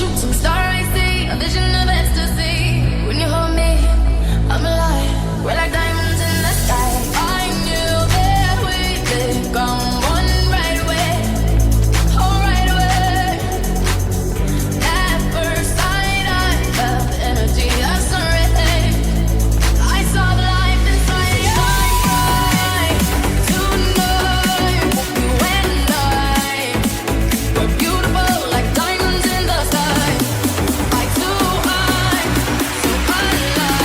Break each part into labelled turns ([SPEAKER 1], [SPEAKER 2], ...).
[SPEAKER 1] shooting star, I see a vision of ecstasy. When you hold me, I'm alive. We're like diamonds in the sky. I knew that we could come one right away. Oh, right away. At first sight, I felt the energy of sun rays. I saw the life inside you. Shine bright tonight. You and I, we're beautiful like diamonds in the sky. Eye to eye, so alive.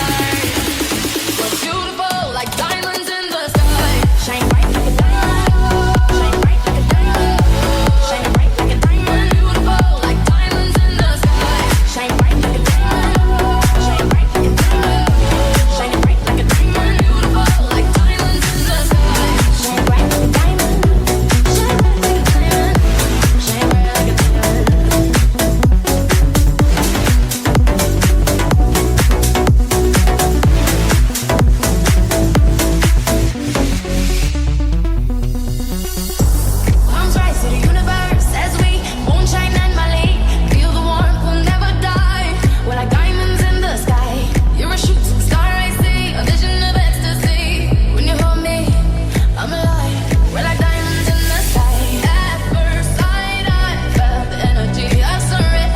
[SPEAKER 1] We're beautiful like diamonds in the sky. Shine bright like a diamond. Shine bright like a diamond. Shine bright like a diamond. Beautiful like diamonds in the sky. Shine bright like a diamond. Shine bright like a diamond. Shine bright like a diamond. Beautiful like diamonds in the sky. Shine bright like a diamond. Shine bright like a diamond. Shine bright like a Arms rise to the universe as we moonshine and Mali. Feel the warmth, we'll never die. We're like diamonds in the sky. You're a shooting star, I see a vision of ecstasy. When you hold me, I'm alive. We're like diamonds in the sky. At first sight, I felt the energy of sun rays.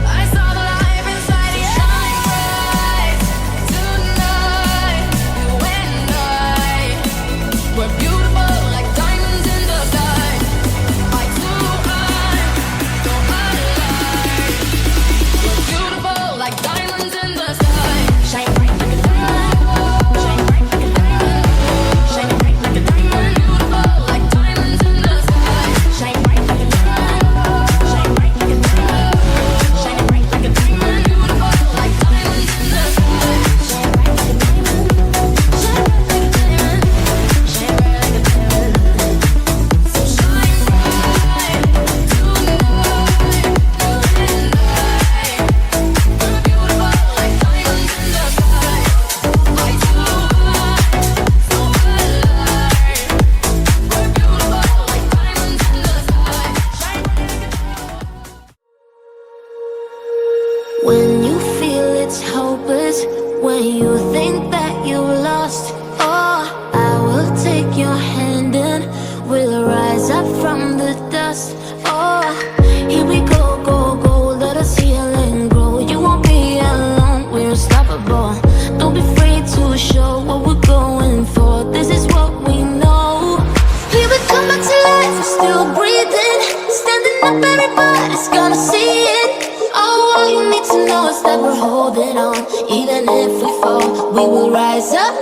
[SPEAKER 1] I saw the life inside you. Shine bright tonight. You and I, we're beautiful like diamonds in the sky. Eye to eye, so alive. We're beautiful like diamonds in the sky. Shine bright like a diamond. Shine bright like a diamond. Shine bright like a diamond. Beautiful like diamonds in the sky. Shine bright like a diamond. Shine bright like a diamond. Shine bright like a diamond. Beautiful like diamonds in the sky. Shine bright like a diamond. Shine bright like a diamond. Shine bright like a diamond. So shine bright tonight. You and I, we're beautiful like diamonds in the sky. Eye to eye, so alive. We're beautiful like diamonds in the sky. Shine bright like a diamond.
[SPEAKER 2] When you feel it's hopeless, when you think that you've lost, oh, I will take your hand and we'll rise up from the dust. Oh, here we go, go, go, let us heal and grow. You won't be alone, we're unstoppable. Don't be afraid to show what we're going for. This is what we know. Here we come back to life, we're still breathing. Standing up, everybody's gonna see it. Oh, all you need to know is that we're holding on. Even if we fall, we will rise up.